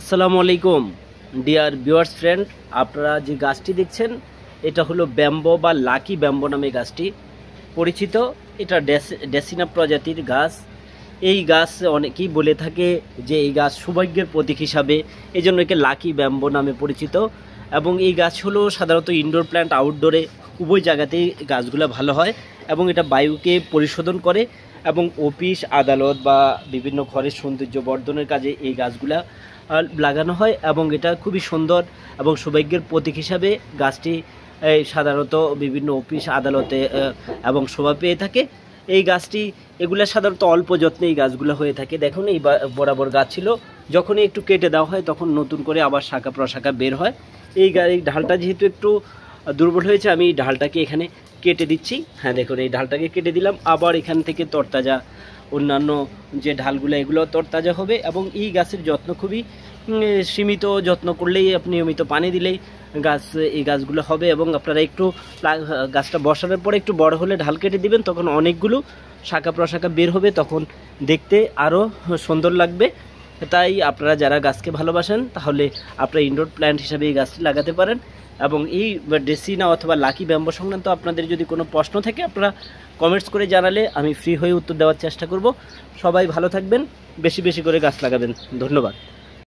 আসসালামু আলাইকুম dear viewers friend, আপনারা যে গাছটি দেখছেন এটা হলো ব্যাম্বো বা লাকি ব্যাম্বো নামে গাছটি পরিচিত। এটা ডেসিনা প্রজাতির গাছ। এই গাছ অনেকেই বলে থাকে যে এই গাছ সৌভাগ্যের প্রতীক হিসাবে, এই জন্য একে লাকি ব্যাম্বো নামে পরিচিত। এবং এই গাছ হলো সাধারণত ইনডোর প্ল্যান্ট, আউটডোরে উভয় জায়গাতেই গাছগুলো ভালো হয় এবং এটা বায়ুকে পরিশোধন করে এবং অফিস আদালত বা বিভিন্ন ঘরের সৌন্দর্য বর্ধনের কাজে এই গাছগুলা লাগানো হয় এবং এটা খুবই সুন্দর এবং সৌভাগ্যের প্রতীক হিসাবে গাছটি সাধারণত বিভিন্ন অফিস আদালতে এবং শোভা পেয়ে থাকে। এই গাছটি এগুলো সাধারণত অল্প যত্নে এই গাছগুলো হয়ে থাকে। দেখুন এই বরাবর গাছ ছিল, যখনই একটু কেটে দেওয়া হয় তখন নতুন করে আবার শাখা প্রশাখা বের হয়। এই ঢালটা যেহেতু একটু দুর্বল হয়েছে, আমি এই ঢালটাকে এখানে কেটে দিচ্ছি। হ্যাঁ দেখুন, এই ঢালটাকে কেটে দিলাম। আবার এখান থেকে তরতাজা অন্যান্য যে ঢালগুলো এগুলো তরতাজা হবে এবং এই গাছের যত্ন খুবই সীমিত যত্ন করলেই, আপনি নিয়মিত পানি দিলেই এই গাছগুলো হবে। এবং আপনারা একটু গাছটা বসানোর পরে একটু বড় হলে ঢাল কেটে দিবেন, তখন অনেকগুলো শাখা প্রশাখা বের হবে, তখন দেখতে আরও সুন্দর লাগবে। তাই আপনারা যারা গাছকে ভালোবাসেন তাহলে আপনারা ইনডোর প্ল্যান্ট হিসাবে এই গাছটি লাগাতে পারেন। এবং এই ডেসিনা অথবা লাকি ব্যাম্বো সংক্রান্ত আপনাদের যদি কোনো প্রশ্ন থাকে আপনারা কমেন্টস করে জানালে আমি ফ্রি হয়ে উত্তর দেওয়ার চেষ্টা করব। সবাই ভালো থাকবেন, বেশি বেশি করে গাছ লাগাবেন। ধন্যবাদ।